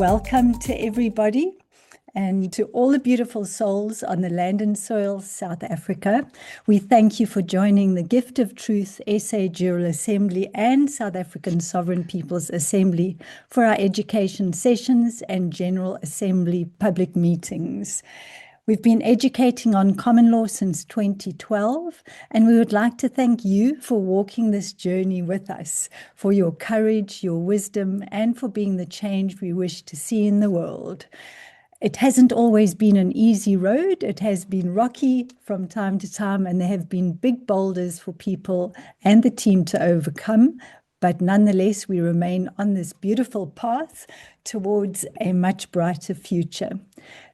Welcome to everybody and to all the beautiful souls on the land and soil South Africa. We thank you for joining the Gift of Truth SA General Assembly and South African Sovereign People's Assembly for our education sessions and General Assembly public meetings. We've been educating on common law since 2012, and we would like to thank you for walking this journey with us, for your courage, your wisdom, and for being the change we wish to see in the world. It hasn't always been an easy road. It has been rocky from time to time, and there have been big boulders for people and the team to overcome. But nonetheless, we remain on this beautiful path towards a much brighter future.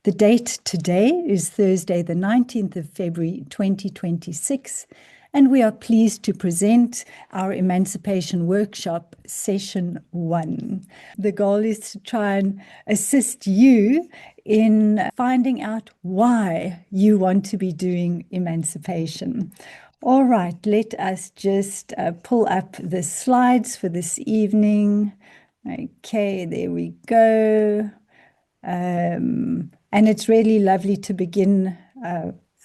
The date today is Thursday, the 19th of February, 2026, and we are pleased to present our Emancipation Workshop Session 1. The goal is to try and assist you in finding out why you want to be doing emancipation. All right, let us just pull up the slides for this evening. Okay, there we go. And it's really lovely to begin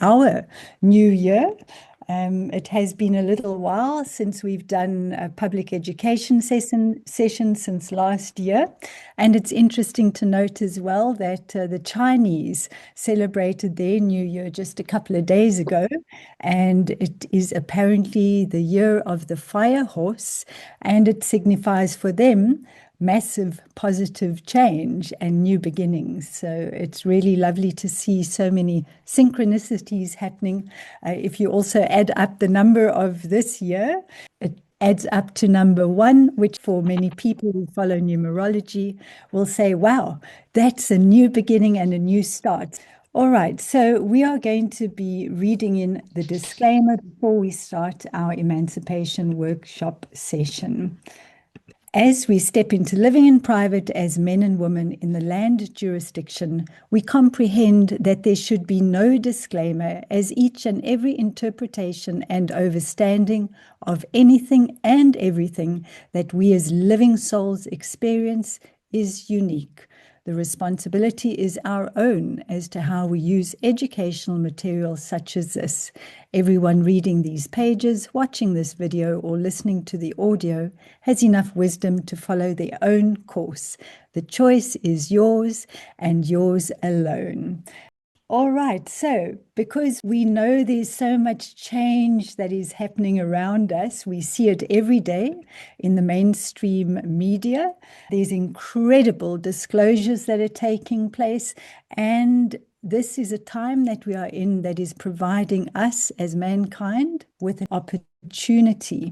our new year. It has been a little while since we've done a public education session since last year. And it's interesting to note as well that the Chinese celebrated their new year just a couple of days ago. And it is apparently the year of the fire horse, and it signifies for them massive positive change and new beginnings. So it's really lovely to see so many synchronicities happening. If you also add up the number of this year, it adds up to number 1, which for many people who follow numerology will say, wow, that's a new beginning and a new start. All right, so we are going to be reading in the disclaimer before we start our Emancipation Workshop session. As we step into living in private as men and women in the land jurisdiction, we comprehend that there should be no disclaimer, as each and every interpretation and overstanding of anything and everything that we as living souls experience is unique. The responsibility is our own as to how we use educational material such as this. Everyone reading these pages, watching this video, or listening to the audio has enough wisdom to follow their own course. The choice is yours and yours alone. All right, so because we know there's so much change that is happening around us, we see it every day in the mainstream media. There's incredible disclosures that are taking place, and this is a time that we are in that is providing us as mankind with an opportunity.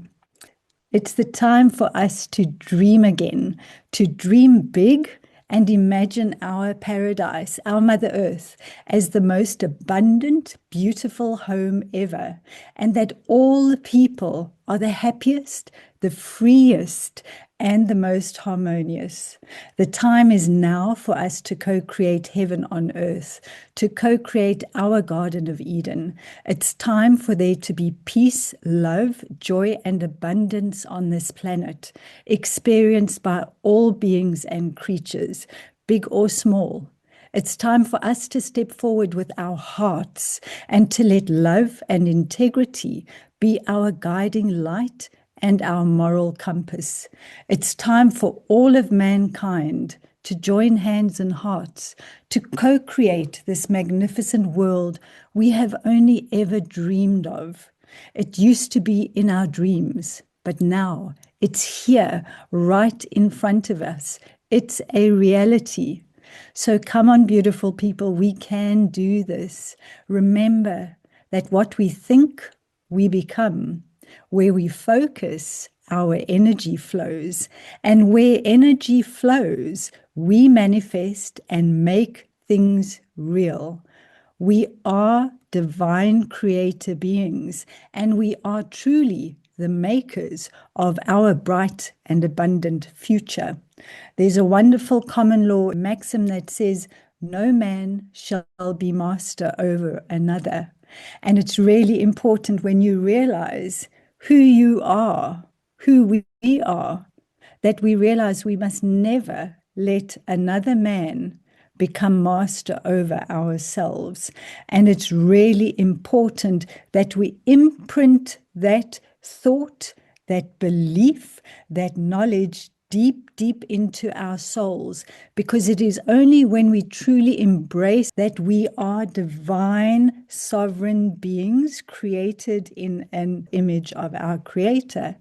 It's the time for us to dream again, to dream big, and imagine our paradise, our Mother Earth, as the most abundant, beautiful home ever, and that all people are the happiest, the freest, and the most harmonious. The time is now for us to co-create heaven on earth, to co-create our Garden of Eden. It's time for there to be peace, love, joy, and abundance on this planet, experienced by all beings and creatures, big or small. It's time for us to step forward with our hearts and to let love and integrity be our guiding light and our moral compass. It's time for all of mankind to join hands and hearts to co-create this magnificent world we have only ever dreamed of. It used to be in our dreams, but now it's here, right in front of us. It's a reality. So come on, beautiful people, we can do this. Remember that what we think, we become. Where we focus, our energy flows. And where energy flows, we manifest and make things real. We are divine creator beings, and we are truly the makers of our bright and abundant future. There's a wonderful common law maxim that says, no man shall be master over another. And it's really important when you realize who you are, who we are, that we realize we must never let another man become master over ourselves. And it's really important that we imprint that thought, that belief, that knowledge deep, deep into our souls, because it is only when we truly embrace that we are divine, sovereign beings created in an image of our Creator.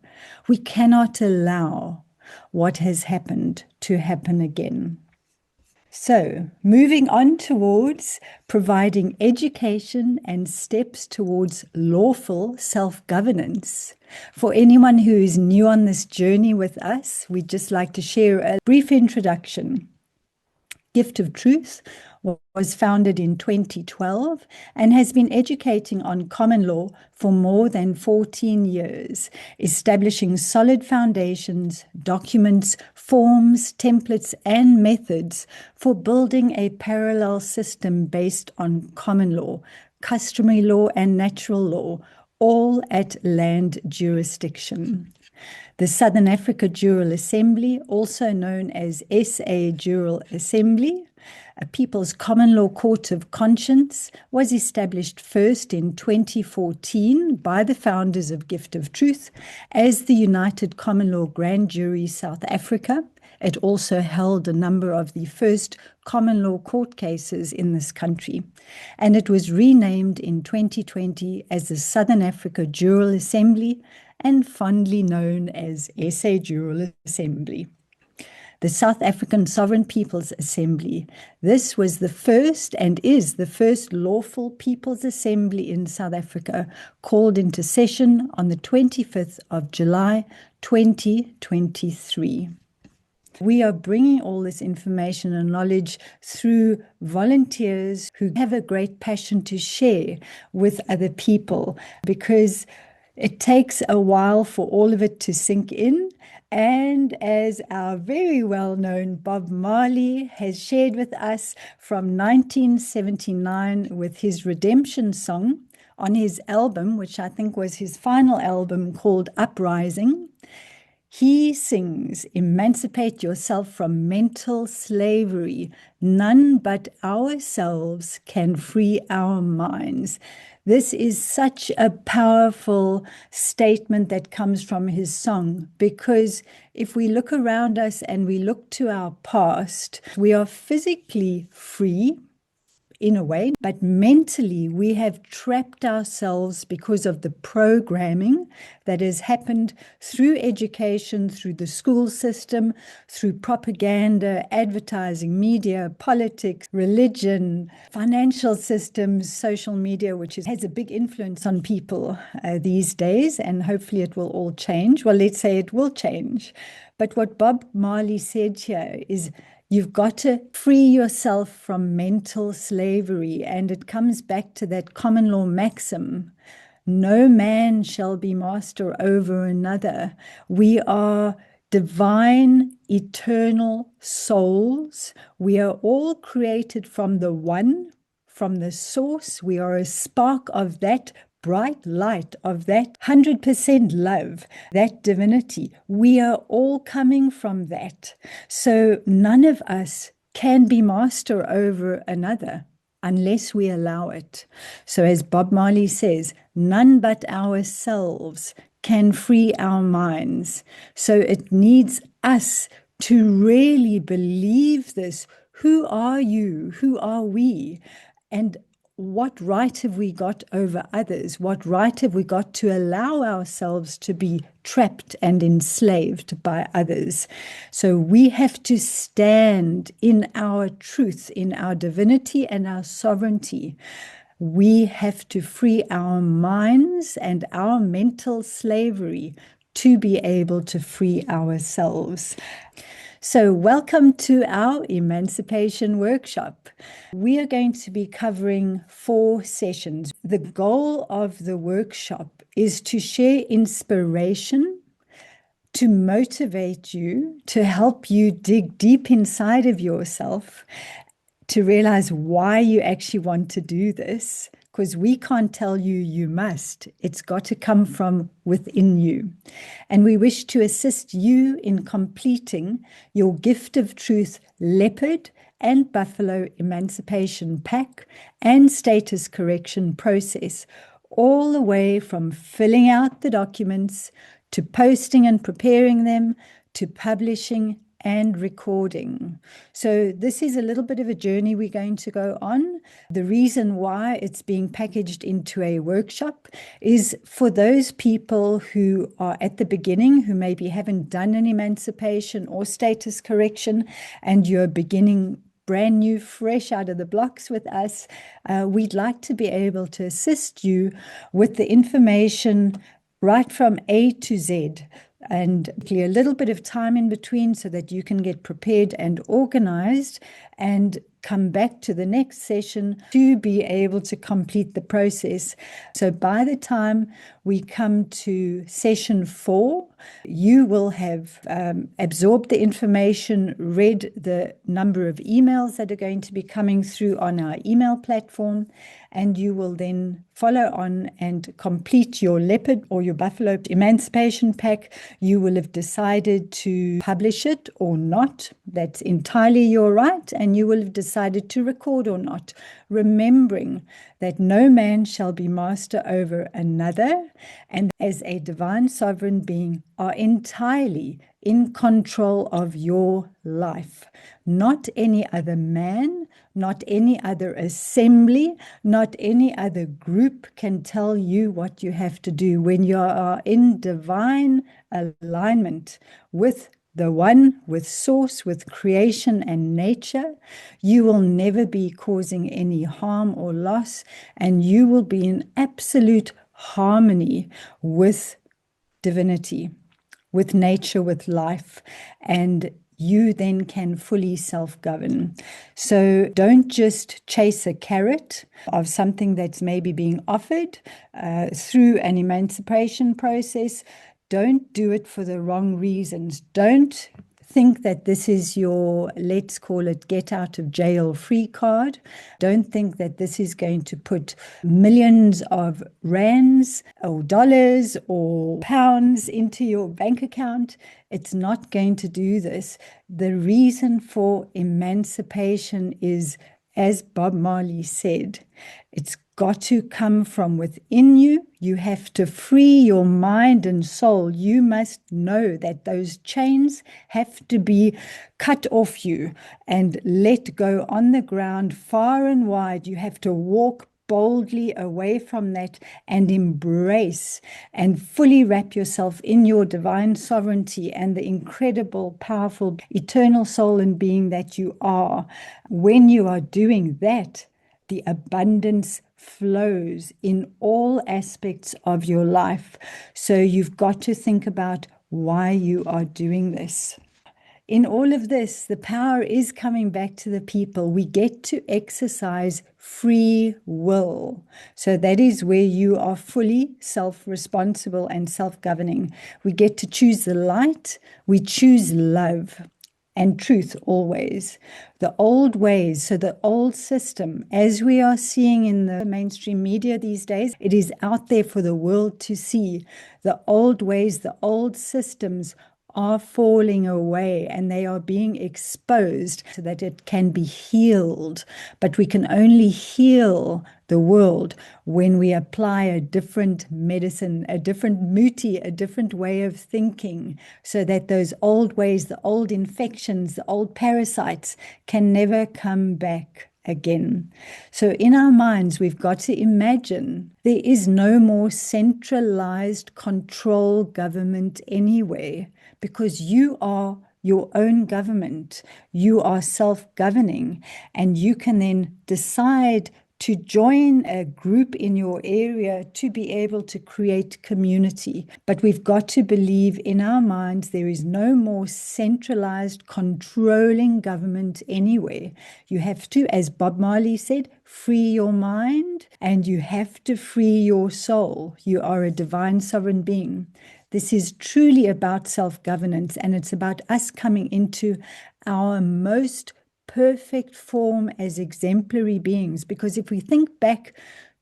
We cannot allow what has happened to happen again. So, moving on towards providing education and steps towards lawful self-governance. For anyone who is new on this journey with us, we'd just like to share a brief introduction. Gift of Truth was founded in 2012 and has been educating on common law for more than 14 years, establishing solid foundations, documents, forms, templates, and methods for building a parallel system based on common law, customary law, and natural law, all at land jurisdiction. The Southern Africa Jural Assembly, also known as SA Jural Assembly, a People's Common Law Court of Conscience, was established first in 2014 by the founders of Gift of Truth as the United Common Law Grand Jury South Africa. It also held a number of the first common law court cases in this country. And it was renamed in 2020 as the Southern Africa Jural Assembly, and fondly known as SA Jural Assembly. The South African Sovereign People's Assembly. This was the first and is the first lawful People's Assembly in South Africa, called into session on the 25th of July, 2023. We are bringing all this information and knowledge through volunteers who have a great passion to share with other people, because it takes a while for all of it to sink in. And as our very well-known Bob Marley has shared with us from 1979 with his Redemption song on his album, which I think was his final album called Uprising, he sings, "Emancipate yourself from mental slavery. None but ourselves can free our minds." This is such a powerful statement that comes from his song, because if we look around us and we look to our past, we are physically free in a way, but mentally we have trapped ourselves because of the programming that has happened through education, through the school system, through propaganda, advertising, media, politics, religion, financial systems, social media, which has a big influence on people these days, and hopefully it will all change. Well, let's say it will change. But what Bob Marley said here is, you've got to free yourself from mental slavery. And it comes back to that common law maxim, no man shall be master over another. We are divine, eternal souls. We are all created from the one, from the source. We are a spark of that bright light, of that 100% love, that divinity. We are all coming from that. So none of us can be master over another unless we allow it. So as Bob Marley says, none but ourselves can free our minds. So it needs us to really believe this. Who are you? Who are we? And what right have we got over others? What right have we got to allow ourselves to be trapped and enslaved by others? So we have to stand in our truth, in our divinity and our sovereignty. We have to free our minds and our mental slavery to be able to free ourselves. So welcome to our Emancipation Workshop. We are going to be covering 4 sessions. The goal of the workshop is to share inspiration, to motivate you, to help you dig deep inside of yourself, to realize why you actually want to do this, because we can't tell you you must. It's got to come from within you. And we wish to assist you in completing your Gift of Truth Leopard and Buffalo Emancipation Pack and Status Correction process, all the way from filling out the documents to posting and preparing them to publishing and recording. So this is a little bit of a journey we're going to go on. The reason why it's being packaged into a workshop is for those people who are at the beginning, who maybe haven't done an emancipation or status correction, and you're beginning brand new, fresh out of the blocks with us. We'd like to be able to assist you with the information right from A to Z, and a little bit of time in between so that you can get prepared and organized and come back to the next session to be able to complete the process. So by the time we come to session 4, you will have absorbed the information, read the number of emails that are going to be coming through on our email platform, and you will then follow on and complete your Leopard or your Buffalo Emancipation Pack. You will have decided to publish it or not. That's entirely your right, and you will have decided to record or not, remembering that no man shall be master over another, and as a divine sovereign being are entirely in control of your life. Not any other man, not any other assembly, not any other group can tell you what you have to do. When you are in divine alignment with the one, with source, with creation and nature, you will never be causing any harm or loss, and you will be in absolute harmony with divinity, with nature, with life, and you then can fully self-govern. So don't just chase a carrot of something that's maybe being offered through an emancipation process. Don't do it for the wrong reasons. Don't think that this is your, let's call it, get out of jail free card. Don't think that this is going to put millions of rands or dollars or pounds into your bank account. It's not going to do this. The reason for emancipation is, as Bob Marley said, it's got to come from within you. You have to free your mind and soul. You must know that those chains have to be cut off you and let go on the ground far and wide. You have to walk boldly away from that and embrace and fully wrap yourself in your divine sovereignty and the incredible, powerful, eternal soul and being that you are. When you are doing that, the abundance flows in all aspects of your life. So you've got to think about why you are doing this. In all of this, the power is coming back to the people. We get to exercise free will. So that is where you are fully self-responsible and self-governing. We get to choose the light. We choose love and truth always. The old ways, so the old system, as we are seeing in the mainstream media these days, it is out there for the world to see. The old ways, the old systems are falling away and they are being exposed so that it can be healed. But we can only heal the world when we apply a different medicine, a different muti, a different way of thinking, so that those old ways, the old infections, the old parasites can never come back again. So in our minds, we've got to imagine there is no more centralized control government anywhere, because you are your own government. You are self-governing, and you can then decide to join a group in your area to be able to create community. But we've got to believe in our minds there is no more centralized controlling government anywhere. You have to, as Bob Marley said, free your mind, and you have to free your soul. You are a divine sovereign being. This is truly about self-governance, and it's about us coming into our most perfect form as exemplary beings. Because if we think back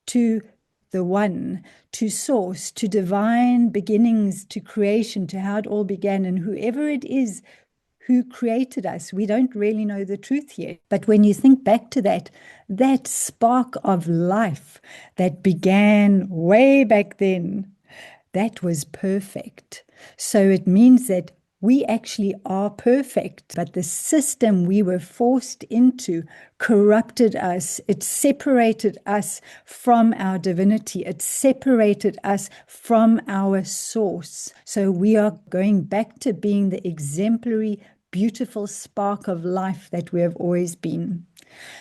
to the one, to source, to divine beginnings, to creation, to how it all began, and whoever it is who created us. We don't really know the truth yet. But when you think back to that spark of life that began way back then, that was perfect. So it means that we actually are perfect, but the system we were forced into corrupted us. It separated us from our divinity. It separated us from our source. So we are going back to being the exemplary, beautiful spark of life that we have always been.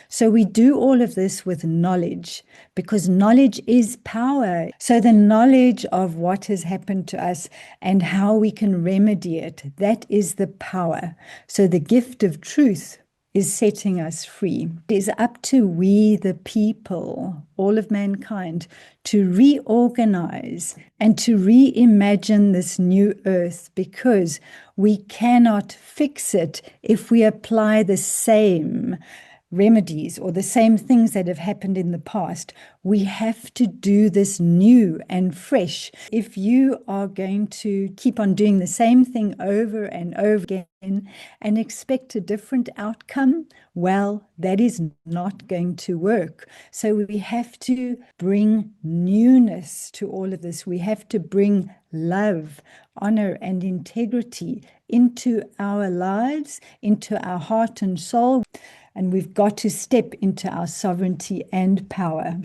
So we do all of this with knowledge, because knowledge is power. So the knowledge of what has happened to us and how we can remedy it, that is the power. So the gift of truth is setting us free. It is up to we, the people, all of mankind, to reorganize and to reimagine this new earth, because we cannot fix it if we apply the same remedies or the same things that have happened in the past. We have to do this new and fresh. If you are going to keep on doing the same thing over and over again and expect a different outcome, well, that is not going to work. So we have to bring newness to all of this. We have to bring love, honor, and integrity into our lives, into our heart and soul. And we've got to step into our sovereignty and power.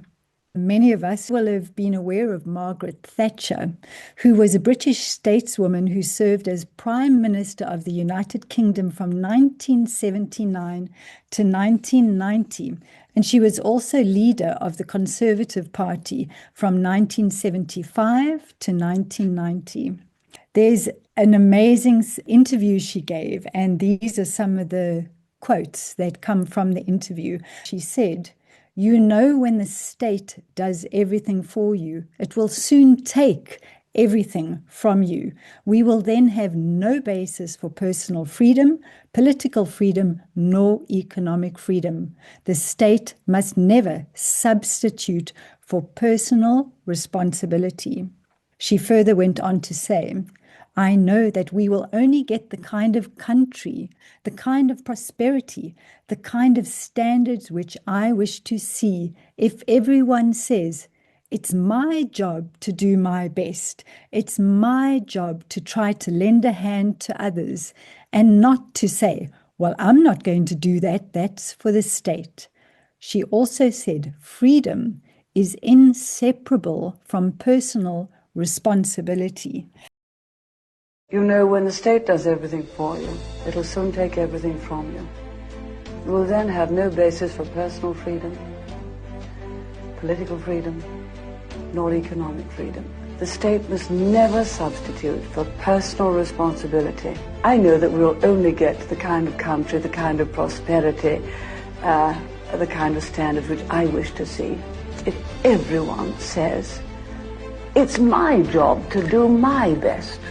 Many of us will have been aware of Margaret Thatcher, who was a British stateswoman who served as Prime Minister of the United Kingdom from 1979 to 1990. And she was also leader of the Conservative Party from 1975 to 1990. There's an amazing interview she gave, and these are some of the quotes that come from the interview. She said, "You know, when the state does everything for you, it will soon take everything from you. We will then have no basis for personal freedom, political freedom, nor economic freedom. The state must never substitute for personal responsibility." She further went on to say, "I know that we will only get the kind of country, the kind of prosperity, the kind of standards which I wish to see if everyone says, it's my job to do my best. It's my job to try to lend a hand to others, and not to say, well, I'm not going to do that. That's for the state." She also said, "Freedom is inseparable from personal responsibility." You know, when the state does everything for you, it'll soon take everything from you. You will then have no basis for personal freedom, political freedom, nor economic freedom. The state must never substitute for personal responsibility. I know that we will only get the kind of country, the kind of prosperity, the kind of standards which I wish to see if everyone says, it's my job to do my best.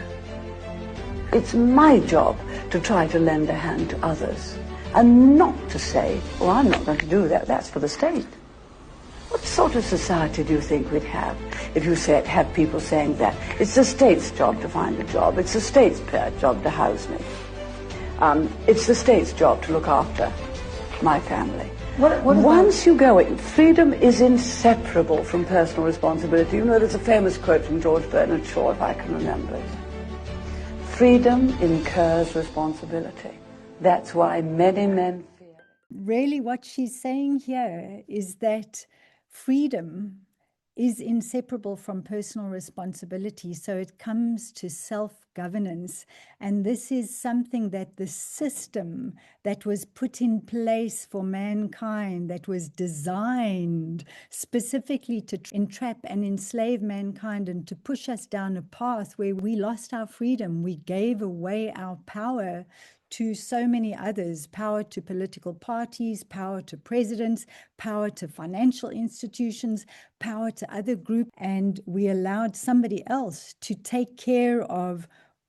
It's my job to try to lend a hand to others, and not to say, well, I'm not going to do that, that's for the state. What sort of society do you think we'd have if you have people saying that? It's the state's job to find a job, it's the state's job to house me. It's the state's job to look after my family. Once you go in, freedom is inseparable from personal responsibility. You know, there's a famous quote from George Bernard Shaw, if I can remember it. Freedom incurs responsibility. That's why many men fear it. Really, what she's saying here is that freedom is inseparable from personal responsibility. So it comes to self-governance. And this is something that the system that was put in place for mankind, that was designed specifically to entrap and enslave mankind and to push us down a path where we lost our freedom. We gave away our power to so many others, power to political parties, power to presidents, power to financial institutions, power to other groups, and we allowed somebody else to take care of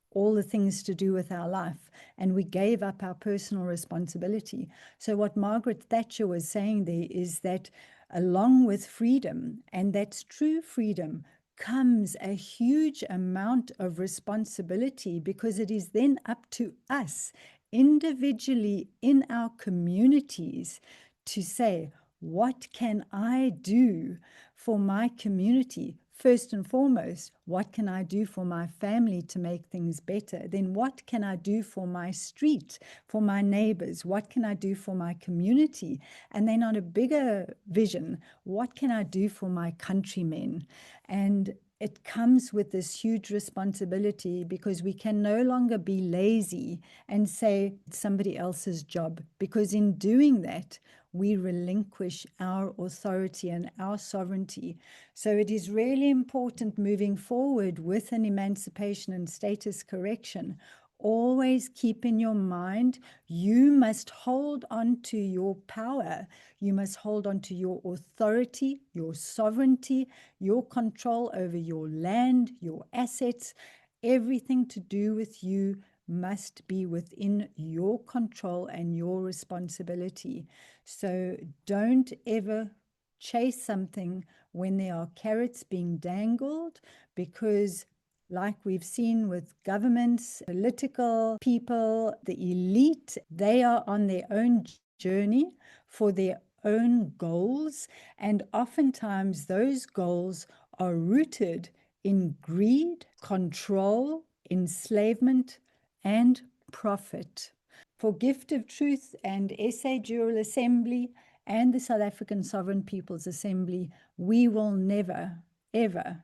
all the things to do with our life, and we gave up our personal responsibility. So what Margaret Thatcher was saying there is that along with freedom, and that's true freedom, comes a huge amount of responsibility, because it is then up to us individually in our communities to say, what can I do for my community? First and foremost, what can I do for my family to make things better? Then what can I do for my street, for my neighbors? What can I do for my community? And then on a bigger vision, what can I do for my countrymen? And it comes with this huge responsibility, because we can no longer be lazy and say it's somebody else's job, because in doing that, we relinquish our authority and our sovereignty. So it is really important moving forward with an emancipation and status correction. Always keep in your mind, you must hold on to your power. You must hold on to your authority, your sovereignty, your control over your land, your assets. Everything to do with you must be within your control and your responsibility. So don't ever chase something when there are carrots being dangled, because like we've seen with governments, political people, the elite, they are on their own journey for their own goals. And oftentimes those goals are rooted in greed, control, enslavement, and profit. For Gift of Truth and SA General Assembly and the South African Sovereign People's Assembly, we will never, ever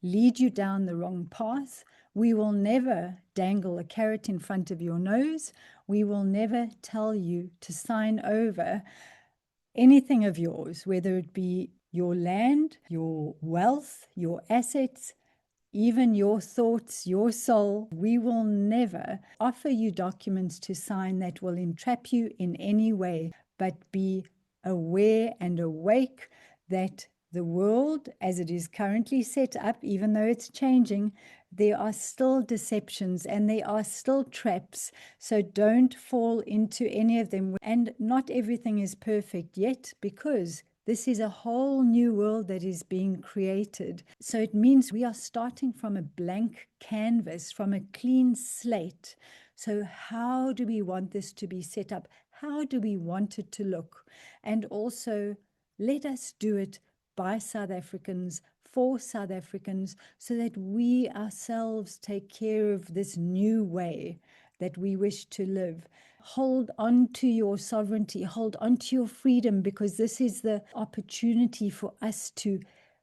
lead you down the wrong path. We will never dangle a carrot in front of your nose. We will never tell you to sign over anything of yours, whether it be your land, your wealth, your assets, even your thoughts, your soul. We will never offer you documents to sign that will entrap you in any way, but be aware and awake that the world as it is currently set up, even though it's changing, there are still deceptions and there are still traps. So don't fall into any of them. And not everything is perfect yet, because this is a whole new world that is being created. So it means we are starting from a blank canvas, from a clean slate. So how do we want this to be set up? How do we want it to look? And also, let us do it by South Africans, for South Africans, so that we ourselves take care of this new way that we wish to live. Hold on to your sovereignty, hold on to your freedom, because this is the opportunity for us to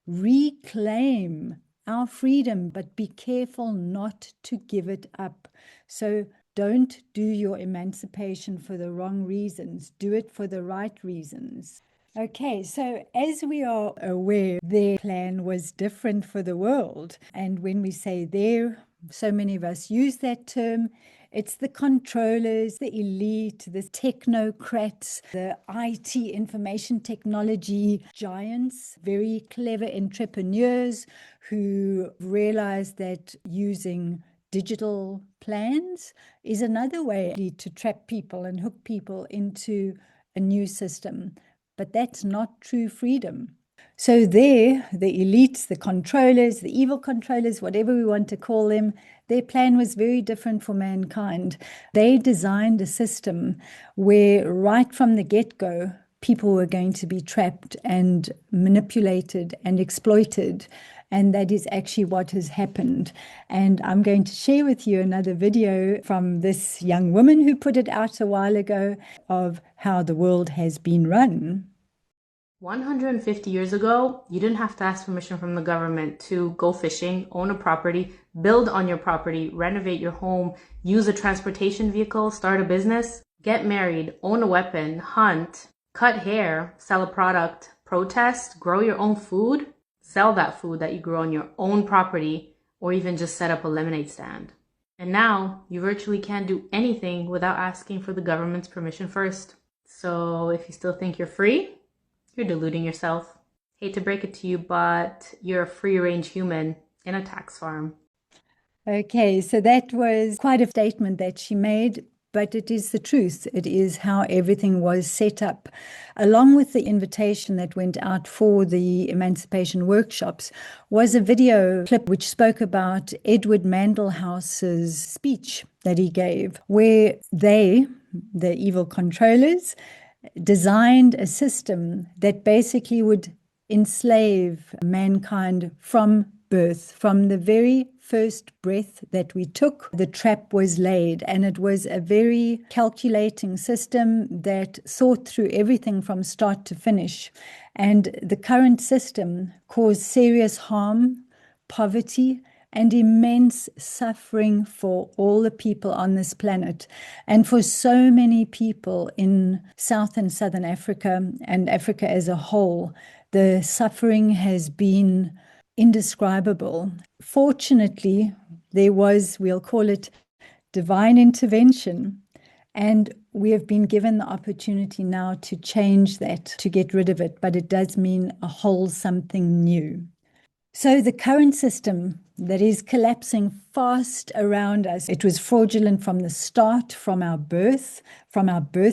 reclaim our freedom, but be careful not to give it up. So don't do your emancipation for the wrong reasons. Do it for the right reasons. Okay, so as we are aware, their plan was different for the world. And when we say their, so many of us use that term. It's the controllers, the elite, the technocrats, the IT information technology giants, very clever entrepreneurs who realize that using digital plans is another way to trap people and hook people into a new system. But that's not true freedom. So there, the elites, the controllers, the evil controllers, whatever we want to call them, their plan was very different for mankind. They designed a system where right from the get-go, people were going to be trapped and manipulated and exploited. And that is actually what has happened. And I'm going to share with you another video from this young woman who put it out a while ago of how the world has been run. 150 years ago, you didn't have to ask permission from the government to go fishing, own a property, build on your property, renovate your home, use a transportation vehicle, start a business, get married, own a weapon, hunt, cut hair, sell a product, protest, grow your own food, sell that food that you grew on your own property, or even just set up a lemonade stand. And now you virtually can't do anything without asking for the government's permission first. So if you still think you're free, you're deluding yourself. Hate to break it to you, but you're a free-range human in a tax farm. Okay, so that was quite a statement that she made. but it is the truth. It is how everything was set up. Along with the invitation that went out for the Emancipation Workshops was a video clip which spoke about Edward Mandelhaus's speech that he gave, where they, the evil controllers, designed a system that basically would enslave mankind from birth. From the very first breath that we took, the trap was laid, and it was a very calculating system that thought through everything from start to finish. And the current system caused serious harm, poverty, and immense suffering for all the people on this planet. And for so many people in South and Southern Africa and Africa as a whole, the suffering has been indescribable. Fortunately, there was, we'll call it, divine intervention. And we have been given the opportunity now to change that, to get rid of it. But it does mean a whole something new. So the current system that is collapsing fast around us, it was fraudulent from the start, from our birth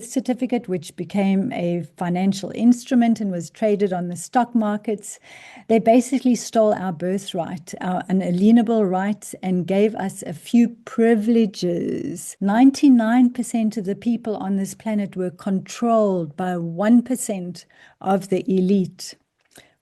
certificate, which became a financial instrument and was traded on the stock markets. They basically stole our birthright, our unalienable rights, and gave us a few privileges. 99% of the people on this planet were controlled by 1% of the elite.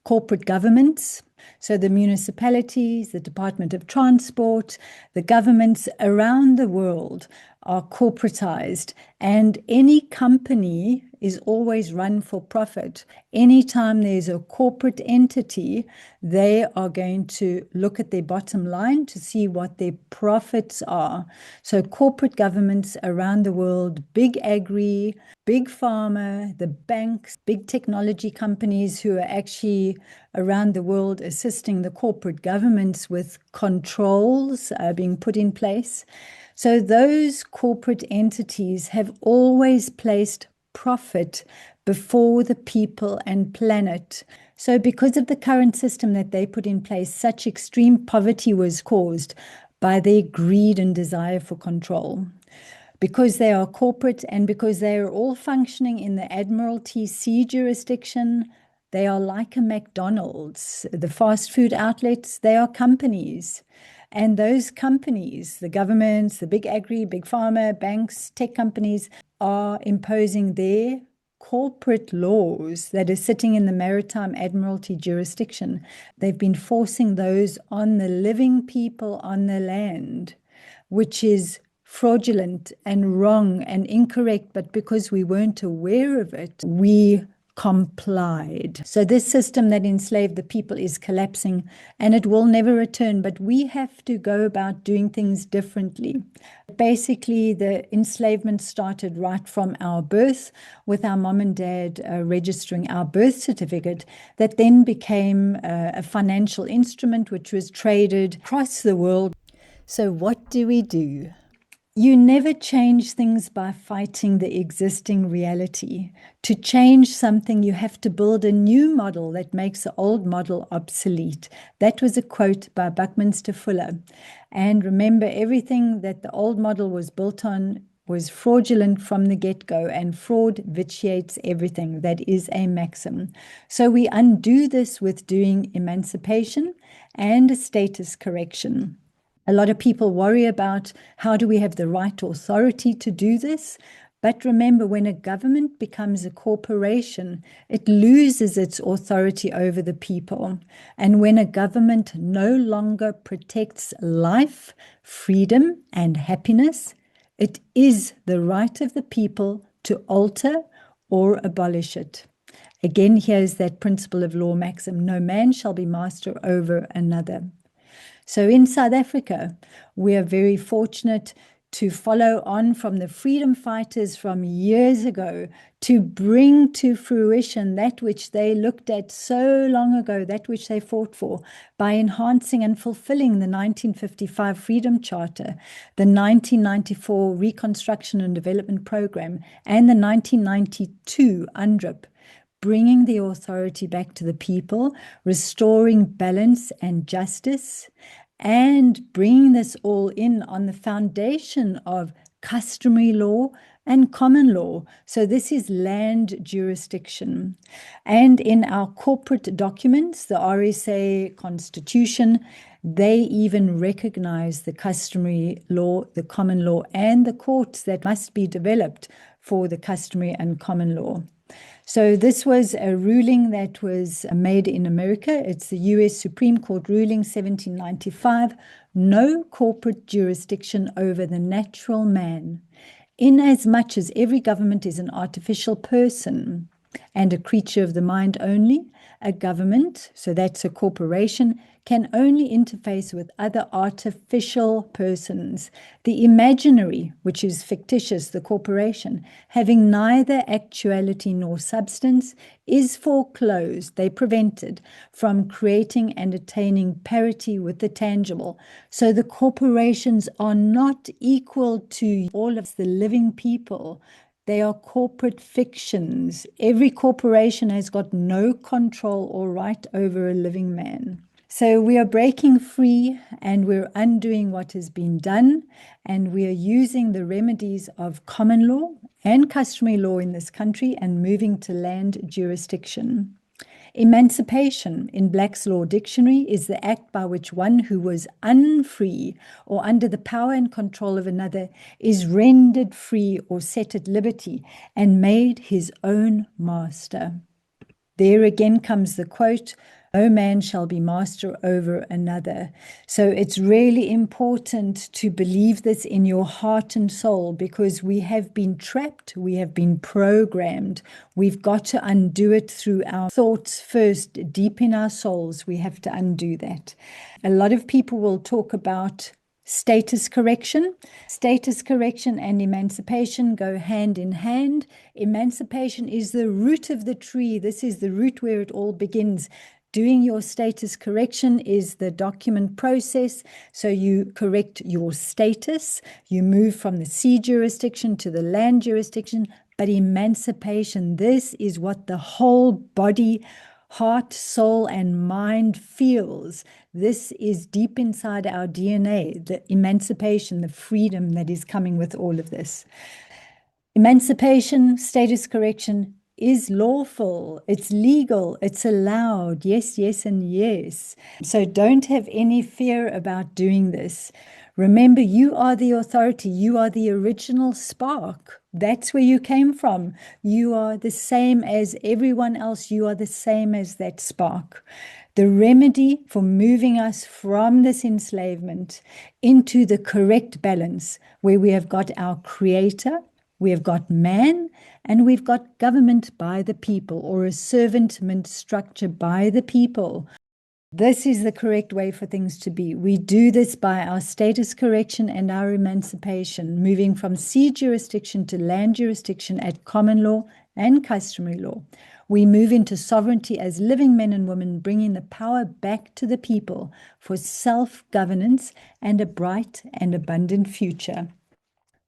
Corporate governments, so the municipalities, the Department of Transport, the governments around the world are corporatized, and any company is always run for profit. Anytime there's a corporate entity, they are going to look at their bottom line to see what their profits are. So corporate governments around the world, big agri, big pharma, the banks, big technology companies who are actually around the world assisting the corporate governments with controls being put in place. So those corporate entities have always placed profit before the people and planet. So because of the current system that they put in place, such extreme poverty was caused by their greed and desire for control. Because they are corporate and because they are all functioning in the Admiralty Sea jurisdiction, they are like a McDonald's. The fast food outlets, they are companies. And those companies, the governments, the big agri, big pharma, banks, tech companies, are imposing their corporate laws that are sitting in the Maritime Admiralty jurisdiction. They've been forcing those on the living people on the land, which is fraudulent and wrong and incorrect, but because we weren't aware of it, we complied. So this system that enslaved the people is collapsing and it will never return, but we have to go about doing things differently. Basically, the enslavement started right from our birth with our mom and dad registering our birth certificate that then became a financial instrument which was traded across the world. So what do we do? You never change things by fighting the existing reality. To change something, you have to build a new model that makes the old model obsolete. That was a quote by Buckminster Fuller. And remember, everything that the old model was built on was fraudulent from the get-go, and fraud vitiates everything. That is a maxim. So we undo this with doing emancipation and a status correction. A lot of people worry about how do we have the right authority to do this? But remember, when a government becomes a corporation, it loses its authority over the people. And when a government no longer protects life, freedom, and happiness, it is the right of the people to alter or abolish it. Again, here's that principle of law maxim: no man shall be master over another. So in South Africa, we are very fortunate to follow on from the freedom fighters from years ago to bring to fruition that which they looked at so long ago, that which they fought for, by enhancing and fulfilling the 1955 Freedom Charter, the 1994 Reconstruction and Development Program, and the 1992 UNDRIP. Bringing the authority back to the people, restoring balance and justice, and bringing this all in on the foundation of customary law, and common law. So this is land jurisdiction. And in our corporate documents, the RSA Constitution, they even recognize the customary law, the common law, and the courts that must be developed for the customary and common law. So this was a ruling that was made in America. It's the U.S. Supreme Court ruling 1795, no corporate jurisdiction over the natural man, inasmuch as every government is an artificial person and a creature of the mind only. A government, so that's a corporation, can only interface with other artificial persons. The imaginary, which is fictitious, the corporation, having neither actuality nor substance, is foreclosed, they prevented, from creating and attaining parity with the tangible. So the corporations are not equal to all of the living people. They are corporate fictions. Every corporation has got no control or right over a living man. So we are breaking free and we're undoing what has been done, and we are using the remedies of common law and customary law in this country and moving to land jurisdiction. Emancipation in Black's Law Dictionary is the act by which one who was unfree or under the power and control of another is rendered free or set at liberty and made his own master. There again comes the quote, "No man shall be master over another." So it's really important to believe this in your heart and soul, because we have been trapped, we have been programmed. We've got to undo it through our thoughts first, deep in our souls. We have to undo that. A lot of people will talk about status correction. Status correction and emancipation go hand in hand. Emancipation is the root of the tree. This is the root where it all begins. Doing your status correction is the document process. So you correct your status. You move from the sea jurisdiction to the land jurisdiction. But emancipation, this is what the whole body, heart, soul, and mind feels. This is deep inside our DNA, the emancipation, the freedom that is coming with all of this. Emancipation, status correction is lawful, it's legal, it's allowed. Yes, yes, and yes. So don't have any fear about doing this. Remember, you are the authority. You are the original spark. That's where you came from. You are the same as everyone else. You are the same as that spark. The remedy for moving us from this enslavement into the correct balance, where we have got our creator, we have got man, and we've got government by the people, or a servantment structure by the people. This is the correct way for things to be. We do this by our status correction and our emancipation, moving from sea jurisdiction to land jurisdiction at common law and customary law. We move into sovereignty as living men and women, bringing the power back to the people for self-governance and a bright and abundant future.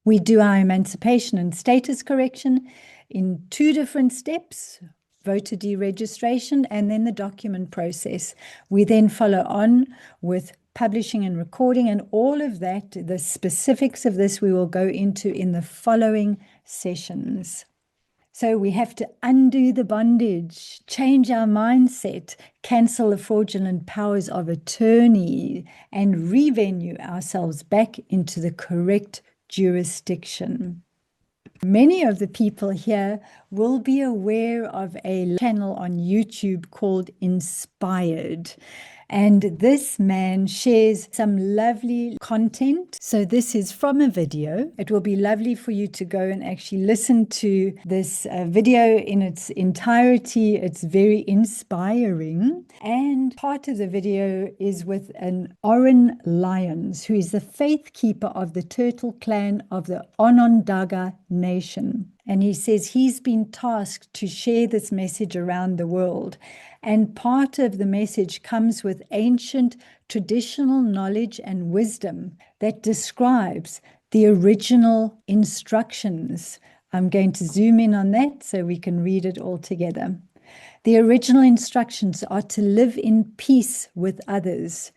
We do our emancipation and status correction in 2 different steps: voter deregistration and then the document process. We then follow on with publishing and recording, and all of that, the specifics of this, we will go into in the following sessions. So we have to undo the bondage, change our mindset, cancel the fraudulent powers of attorney, and revenue ourselves back into the correct jurisdiction. Many of the people here will be aware of a channel on YouTube called Inspired. And this man shares some lovely content. So this is from a video. It will be lovely for you to go and actually listen to this video in its entirety. It's very inspiring. And part of the video is with an Oran Lyons, who is the faith keeper of the Turtle clan of the Onondaga Nation. And he says he's been tasked to share this message around the world. And part of the message comes with ancient traditional knowledge and wisdom that describes the original instructions. I'm going to zoom in on that so we can read it all together. The original instructions are to live in peace with others,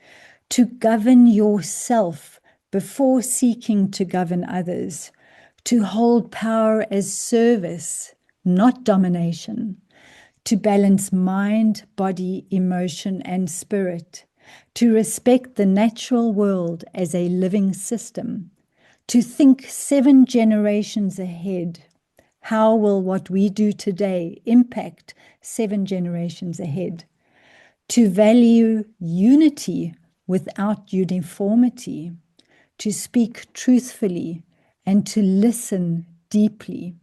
to govern yourself before seeking to govern others, to hold power as service, not domination, to balance mind, body, emotion, and spirit, to respect the natural world as a living system, to think 7 generations ahead. How will what we do today impact 7 generations ahead? To value unity without uniformity, to speak truthfully and to listen deeply,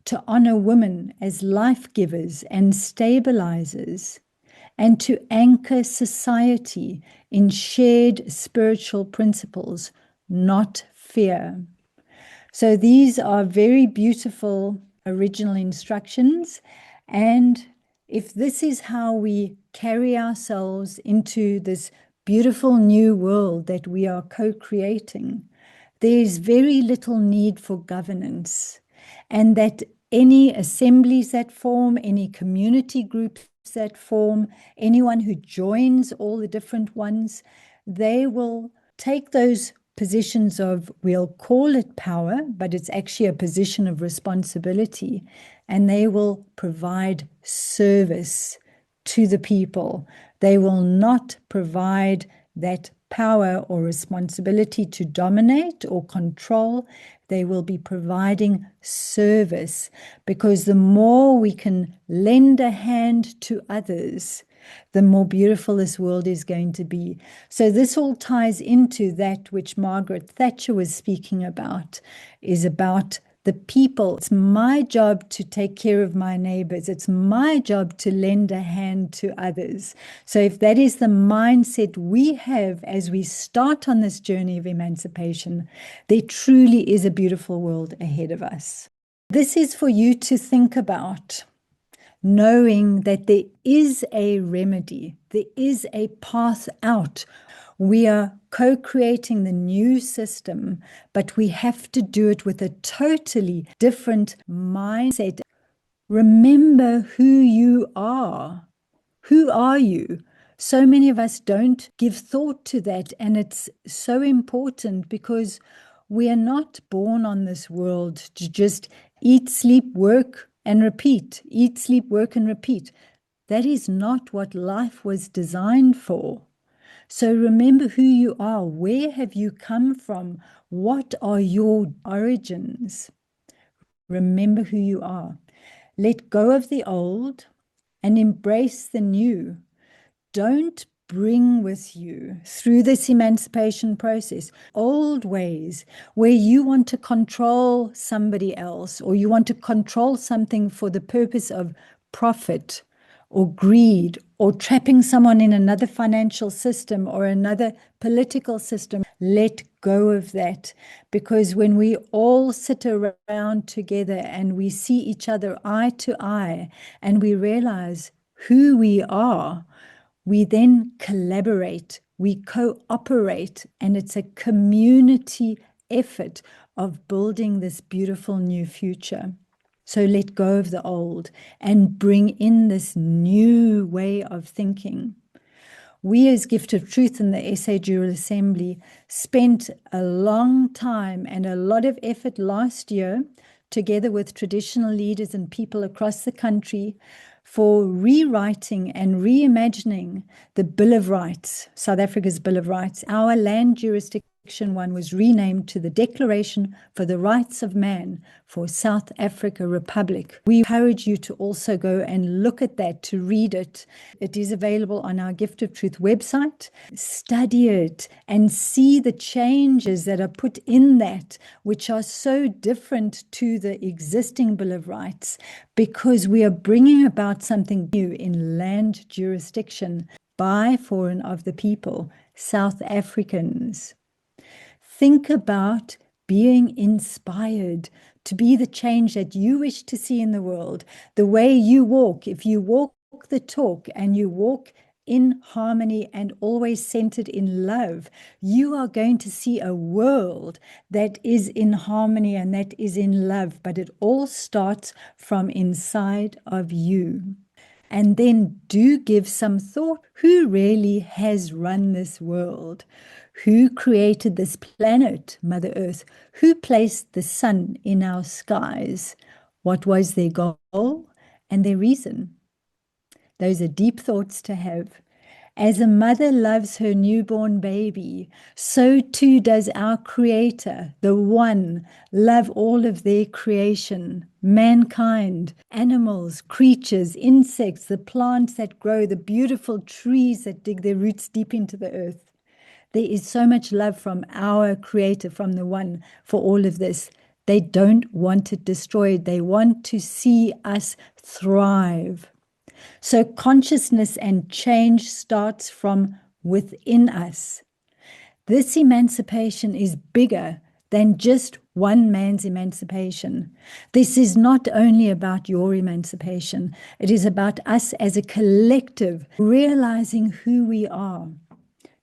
to honor women as life givers and stabilizers, and to anchor society in shared spiritual principles, not fear. So these are very beautiful original instructions. And if this is how we carry ourselves into this beautiful new world that we are co-creating, there's very little need for governance. And that any assemblies that form, any community groups that form, anyone who joins all the different ones, they will take those positions of, we'll call it power, but it's actually a position of responsibility, and they will provide service to the people. They will not provide that power or responsibility to dominate or control. They will be providing service, because the more we can lend a hand to others, the more beautiful this world is going to be. So this all ties into that which Margaret Thatcher was speaking about, is about the people. It's my job to take care of my neighbors. It's my job to lend a hand to others. So if that is the mindset we have as we start on this journey of emancipation, there truly is a beautiful world ahead of us. This is for you to think about, knowing that there is a remedy, there is a path out. We are co-creating the new system, but we have to do it with a totally different mindset. Remember who you are. Who are you? So many of us don't give thought to that, and it's so important, because we are not born on this world to just eat, sleep, work, and repeat. Eat, sleep, work, and repeat. That is not what life was designed for. So remember who you are. Where have you come from? What are your origins? Remember who you are. Let go of the old and embrace the new. Don't bring with you through this emancipation process old ways where you want to control somebody else, or you want to control something for the purpose of profit or greed, or trapping someone in another financial system or another political system. Let go of that, because when we all sit around together and we see each other eye to eye and we realize who we are, we then collaborate, we cooperate, and it's a community effort of building this beautiful new future. So let go of the old and bring in this new way of thinking. We as Gift of Truth in the SA General Assembly spent a long time and a lot of effort last year, together with traditional leaders and people across the country, for rewriting and reimagining the Bill of Rights, South Africa's Bill of Rights. Our land jurisdiction one was renamed to the Declaration for the Rights of Man for South Africa Republic. We encourage you to also go and look at that, to read it. It is available on our Gift of Truth website. Study it and see the changes that are put in that, which are so different to the existing Bill of Rights, because we are bringing about something new in land jurisdiction by, for, and of the people, South Africans. Think about being inspired to be the change that you wish to see in the world. The way you walk, if you walk the talk and you walk in harmony and always centered in love, you are going to see a world that is in harmony and that is in love. But it all starts from inside of you. And then do give some thought. Who really has run this world? Who created this planet, Mother Earth? Who placed the sun in our skies? What was their goal and their reason? Those are deep thoughts to have. As a mother loves her newborn baby, so too does our Creator, the One, love all of their creation, mankind, animals, creatures, insects, the plants that grow, the beautiful trees that dig their roots deep into the earth. There is so much love from our Creator, from the One, for all of this. They don't want it destroyed. They want to see us thrive. So consciousness and change starts from within us. This emancipation is bigger than just one man's emancipation. This is not only about your emancipation. It is about us as a collective realizing who we are.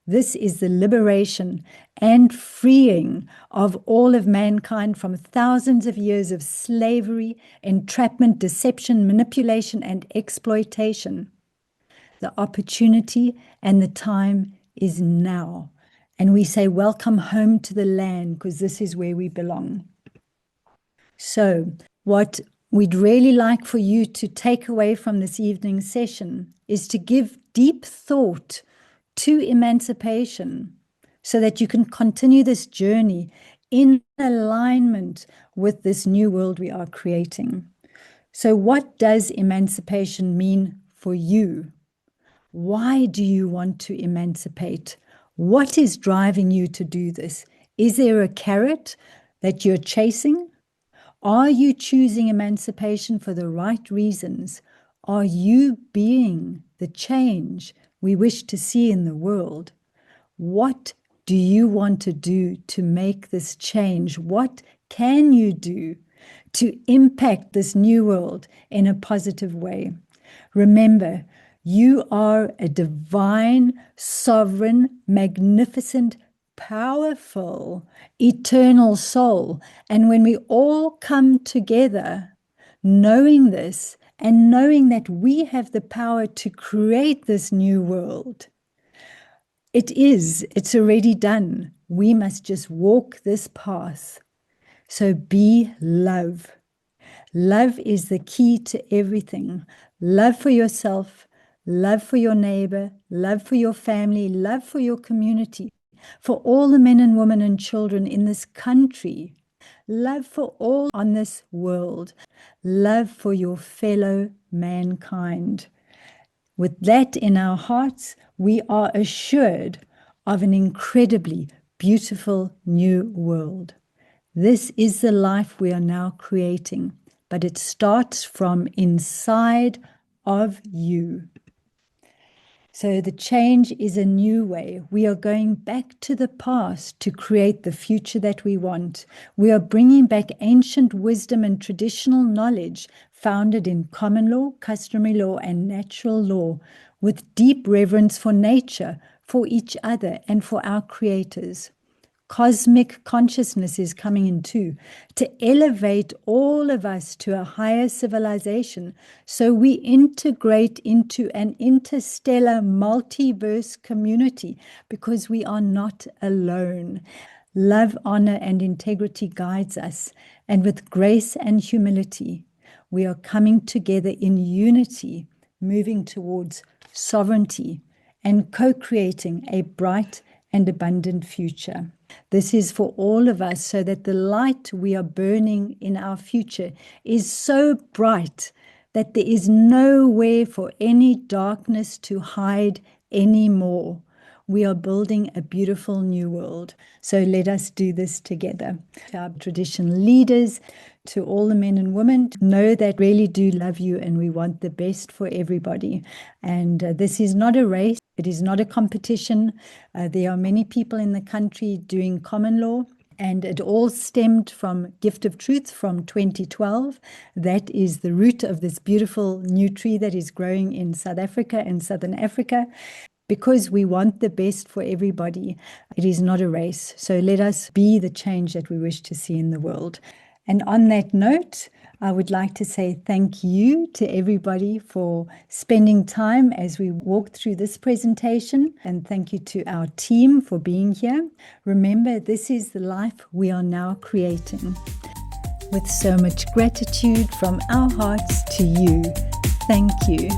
This is the liberation and freeing of all of mankind from thousands of years of slavery, entrapment, deception, manipulation, and exploitation. The opportunity and the time is now. And we say, welcome home to the land, because this is where we belong. So, what we'd really like for you to take away from this evening's session is to give deep thought to emancipation so that you can continue this journey in alignment with this new world we are creating. So what does emancipation mean for you? Why do you want to emancipate? What is driving you to do this? Is there a carrot that you're chasing? Are you choosing emancipation for the right reasons? Are you being the change we wish to see in the world? What do you want to do to make this change? What can you do to impact this new world in a positive way? Remember, you are a divine, sovereign, magnificent, powerful, eternal soul. And when we all come together, knowing this and knowing that we have the power to create this new world, it's already done. We must just walk this path. So be love. Love is the key to everything. Love for yourself, love for your neighbor, love for your family, love for your community, for all the men and women and children in this country, love for all on this world, love for your fellow mankind. With that in our hearts, we are assured of an incredibly beautiful new world. This is the life we are now creating, but it starts from inside of you. So the change is a new way. We are going back to the past to create the future that we want. We are bringing back ancient wisdom and traditional knowledge founded in common law, customary law, and natural law, with deep reverence for nature, for each other, and for our creators. Cosmic consciousness is coming in too, to elevate all of us to a higher civilization, so we integrate into an interstellar multiverse community, because we are not alone. Love, honor, and integrity guides us, and with grace and humility, we are coming together in unity, moving towards sovereignty and co-creating a bright and abundant future. This is for all of us, so that the light we are burning in our future is so bright that there is nowhere for any darkness to hide anymore. We are building a beautiful new world. So let us do this together. To our traditional leaders, to all the men and women, know that really do love you, and we want the best for everybody. And this is not a race. It is not a competition. There are many people in the country doing common law, and it all stemmed from Gift of Truth from 2012. That is the root of this beautiful new tree that is growing in South Africa and Southern Africa, because we want the best for everybody. It is not a race. So let us be the change that we wish to see in the world. And on that note, I would like to say thank you to everybody for spending time as we walk through this presentation, and thank you to our team for being here. Remember, this is the life we are now creating. With so much gratitude from our hearts to you, thank you.